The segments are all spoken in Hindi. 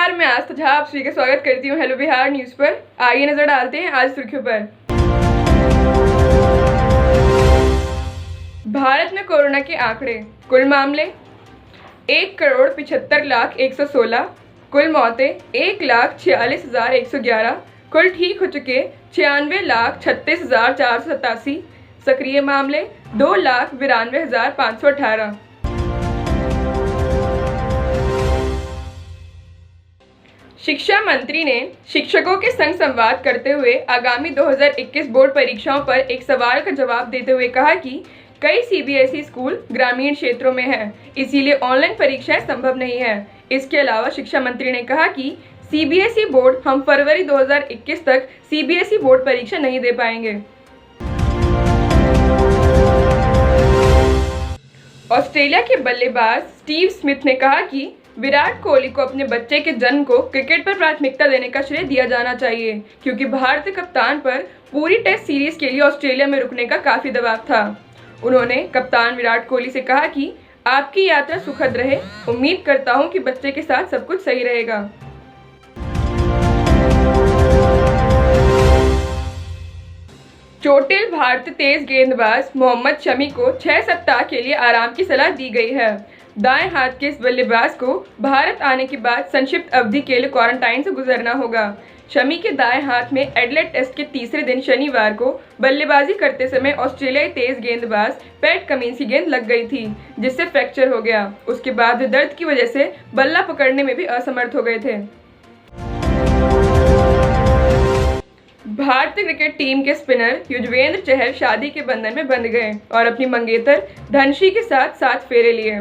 नमस्कार, मैं आस्था झा आप सभी का स्वागत करती हूँ हेलो बिहार न्यूज़ पर। आइए नजर डालते हैं आज सुर्खियों पर। भारत में कोरोना के आंकड़े। कुल मामले 1,75,01,116, कुल मौतें 1,46,111, कुल ठीक हो चुके 96,36,487, सक्रिय मामले 2,92,518। शिक्षा मंत्री ने शिक्षकों के संग संवाद करते हुए आगामी 2021 बोर्ड परीक्षाओं पर एक सवाल का जवाब देते हुए कहा कि कई सीबीएसई स्कूल ग्रामीण क्षेत्रों में हैं, इसीलिए ऑनलाइन परीक्षाएं संभव नहीं है। इसके अलावा शिक्षा मंत्री ने कहा कि सीबीएसई बोर्ड हम फरवरी 2021 तक सीबीएसई बोर्ड परीक्षा नहीं दे पाएंगे। ऑस्ट्रेलिया के बल्लेबाज स्टीव स्मिथ ने कहा कि विराट कोहली को अपने बच्चे के जन्म को क्रिकेट पर प्राथमिकता देने का श्रेय दिया जाना चाहिए, क्योंकि भारतीय कप्तान पर पूरी टेस्ट सीरीज के लिए ऑस्ट्रेलिया में रुकने का काफी दबाव था। उन्होंने कप्तान विराट कोहली से कहा कि आपकी यात्रा सुखद रहे, उम्मीद करता हूं कि बच्चे के साथ सब कुछ सही रहेगा। चोटिल भारतीय तेज गेंदबाज मोहम्मद शमी को 6 सप्ताह के लिए आराम की सलाह दी गई है। दाएं हाथ के इस बल्लेबाज को भारत आने के बाद संक्षिप्त अवधि के लिए क्वारंटाइन से गुजरना होगा। शमी के दाएं हाथ में एडिलेड टेस्ट के तीसरे दिन शनिवार को बल्लेबाजी करते समय ऑस्ट्रेलियाई तेज गेंदबाज पैट कमिंस की गेंद लग गई थी, जिससे फ्रैक्चर हो गया। उसके बाद वे दर्द की वजह से बल्ला पकड़ने में भी असमर्थ हो गए थे। भारतीय क्रिकेट टीम के स्पिनर युजवेंद्र चहल शादी के बंधन में बंध गए और अपनी मंगेतर धनश्री के साथ 7 फेरे लिए।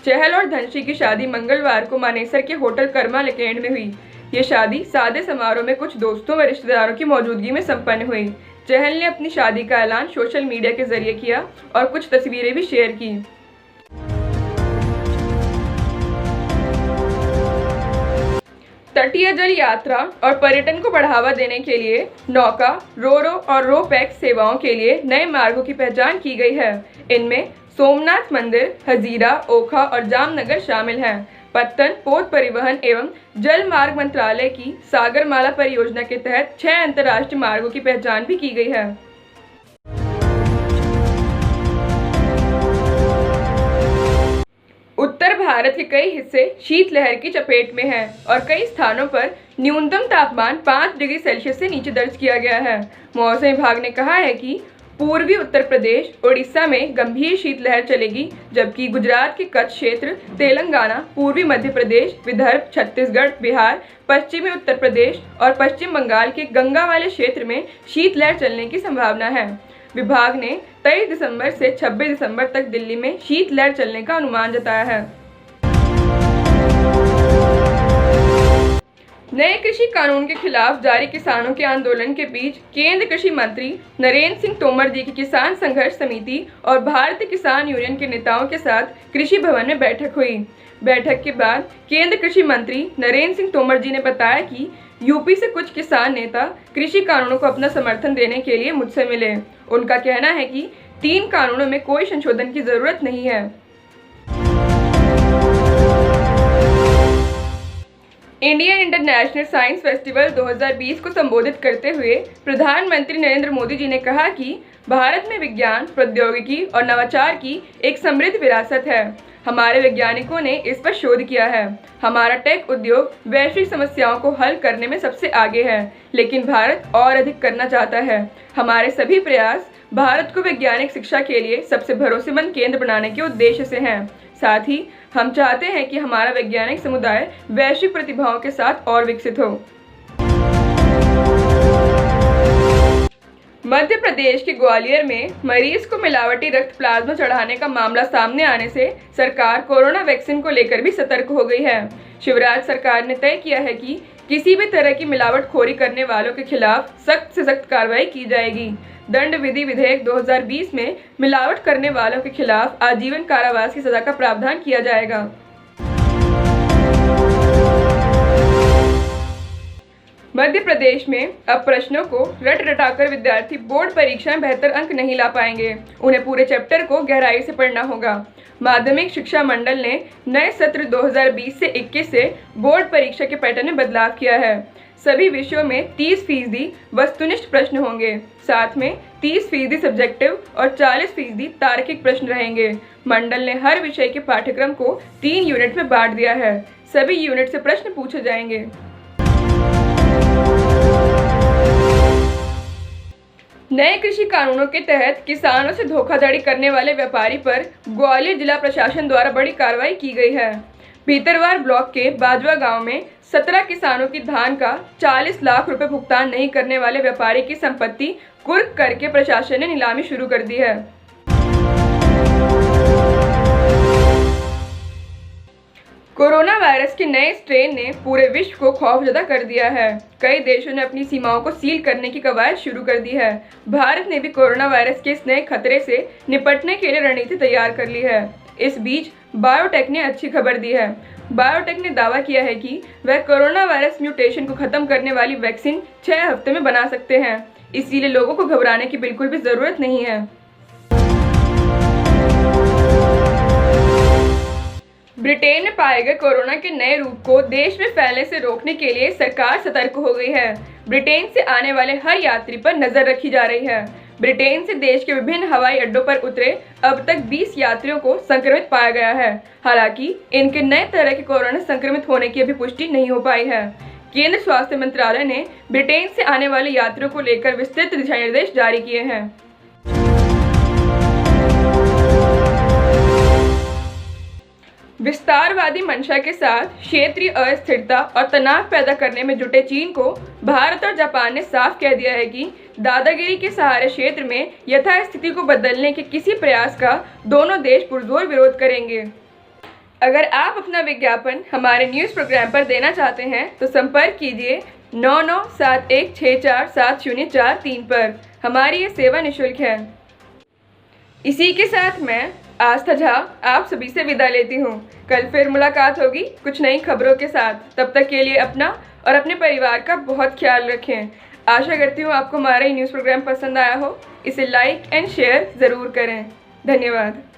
चहल और धनश्री की शादी मंगलवार को मानेसर के होटल कर्मा लेकेंड में हुई। ये शादी सादे समारोह में कुछ दोस्तों व रिश्तेदारों की मौजूदगी में संपन्न हुई। चहल ने अपनी शादी का ऐलान सोशल मीडिया के जरिए किया और कुछ तस्वीरें भी शेयर की। तटीय जल यात्रा और पर्यटन को बढ़ावा देने के लिए नौका, रोरो और रो पैक सेवाओं के लिए नए मार्गों की पहचान की गई है। इनमें सोमनाथ मंदिर, हजीरा, ओखा और जामनगर शामिल हैं। पत्तन, पोत परिवहन एवं जल मार्ग मंत्रालय की सागरमाला परियोजना के तहत 6 अंतर्राष्ट्रीय मार्गों की पहचान भी की गई है। उत्तर भारत के कई हिस्से शीतलहर की चपेट में हैं और कई स्थानों पर न्यूनतम तापमान 5 डिग्री सेल्सियस से नीचे दर्ज किया गया है। मौसम विभाग ने कहा है कि पूर्वी उत्तर प्रदेश, उड़ीसा में गंभीर शीतलहर चलेगी, जबकि गुजरात के कच्छ क्षेत्र, तेलंगाना, पूर्वी मध्य प्रदेश, विदर्भ, छत्तीसगढ़, बिहार, पश्चिमी उत्तर प्रदेश और पश्चिम बंगाल के गंगा वाले क्षेत्र में शीतलहर चलने की संभावना है। विभाग ने 23 दिसंबर से 26 दिसंबर तक दिल्ली में शीतलहर चलने का अनुमान जताया है। नए कृषि कानून के खिलाफ जारी किसानों के आंदोलन के बीच केंद्रीय कृषि मंत्री नरेंद्र सिंह तोमर जी की किसान संघर्ष समिति और भारतीय किसान यूनियन के नेताओं के साथ कृषि भवन में बैठक हुई। बैठक के बाद केंद्रीय कृषि मंत्री नरेंद्र सिंह तोमर जी ने बताया कि यूपी से कुछ किसान नेता कृषि कानूनों को अपना समर्थन देने के लिए मुझसे मिले। उनका कहना है कि 3 कानूनों में कोई संशोधन की जरूरत नहीं है। इंडियन इंटरनेशनल साइंस फेस्टिवल 2020 को संबोधित करते हुए प्रधानमंत्री नरेंद्र मोदी जी ने कहा कि भारत में विज्ञान, प्रौद्योगिकी और नवाचार की एक समृद्ध विरासत है। हमारे वैज्ञानिकों ने इस पर शोध किया है। हमारा टेक उद्योग वैश्विक समस्याओं को हल करने में सबसे आगे है, लेकिन भारत और अधिक करना चाहता है। हमारे सभी प्रयास भारत को वैज्ञानिक शिक्षा के लिए सबसे भरोसेमंद केंद्र बनाने के उद्देश्य से हैं। साथ ही हम चाहते हैं कि हमारा वैज्ञानिक समुदाय वैश्विक प्रतिभाओं के साथ और विकसित हो। मध्य प्रदेश के ग्वालियर में मरीज को मिलावटी रक्त प्लाज्मा चढ़ाने का मामला सामने आने से सरकार कोरोना वैक्सीन को लेकर भी सतर्क हो गई है। शिवराज सरकार ने तय किया है कि किसी भी तरह की मिलावटखोरी करने वालों के खिलाफ सख्त से सख्त कार्रवाई की जाएगी। दंड विधि विधेयक 2020 में मिलावट करने वालों के खिलाफ आजीवन कारावास की सजा का प्रावधान किया जाएगा। मध्य प्रदेश में अब प्रश्नों को रट रटाकर विद्यार्थी बोर्ड परीक्षा में बेहतर अंक नहीं ला पाएंगे। उन्हें पूरे चैप्टर को गहराई से पढ़ना होगा। माध्यमिक शिक्षा मंडल ने नए सत्र 2020 से 21 से बोर्ड परीक्षा के पैटर्न में बदलाव किया है। सभी विषयों में 30% वस्तुनिष्ठ प्रश्न होंगे। साथ में 30% सब्जेक्टिव और 40% तार्किक प्रश्न रहेंगे। मंडल ने हर विषय के पाठ्यक्रम को 3 यूनिट में बांट दिया है। सभी यूनिट से प्रश्न पूछे जाएंगे। नए कृषि कानूनों के तहत किसानों से धोखाधड़ी करने वाले व्यापारी पर ग्वालियर जिला प्रशासन द्वारा बड़ी कार्रवाई की गई है। भीतरवार ब्लॉक के बाजवा गांव में 17 किसानों की धान का 40 लाख रुपए भुगतान नहीं करने वाले व्यापारी की संपत्ति कुर्क करके प्रशासन ने नीलामी शुरू कर दी है। कोरोना वायरस के नए स्ट्रेन ने पूरे विश्व को खौफजदा कर दिया है। कई देशों ने अपनी सीमाओं को सील करने की कवायद शुरू कर दी है। भारत ने भी कोरोना वायरस के इस नए खतरे से निपटने के लिए रणनीति तैयार कर ली है। इस बीच बायोटेक ने अच्छी खबर दी है। बायोटेक ने दावा किया है कि वह कोरोना वायरस म्यूटेशन को खत्म करने वाली वैक्सीन 6 हफ्ते में बना सकते हैं। इसीलिए लोगों को घबराने की बिल्कुल भी जरूरत नहीं है। ब्रिटेन में पाए गए कोरोना के नए रूप को देश में फैलने से रोकने के लिए सरकार सतर्क हो गई है। ब्रिटेन से आने वाले हर यात्री पर नजर रखी जा रही है। ब्रिटेन से देश के विभिन्न हवाई अड्डों पर उतरे अब तक 20 यात्रियों को संक्रमित पाया गया है। हालांकि इनके नए तरह के कोरोना संक्रमित होने की अभी पुष्टि नहीं हो पाई है। केंद्र स्वास्थ्य मंत्रालय ने ब्रिटेन से आने वाले यात्रियों को लेकर विस्तृत दिशा निर्देश जारी किए हैं। विस्तारवादी मंशा के साथ क्षेत्रीय अस्थिरता और तनाव पैदा करने में जुटे चीन को भारत और जापान ने साफ कह दिया है कि दादागिरी के सहारे क्षेत्र में यथास्थिति को बदलने के किसी प्रयास का दोनों देश पुरजोर विरोध करेंगे। अगर आप अपना विज्ञापन हमारे न्यूज़ प्रोग्राम पर देना चाहते हैं तो संपर्क कीजिए 9971647043 पर। हमारी ये सेवा निःशुल्क है। इसी के साथ मैं आस्था झा आप सभी से विदा लेती हूँ। कल फिर मुलाकात होगी कुछ नई खबरों के साथ। तब तक के लिए अपना और अपने परिवार का बहुत ख्याल रखें। आशा करती हूँ आपको हमारा ये न्यूज़ प्रोग्राम पसंद आया हो। इसे लाइक एंड शेयर ज़रूर करें। धन्यवाद।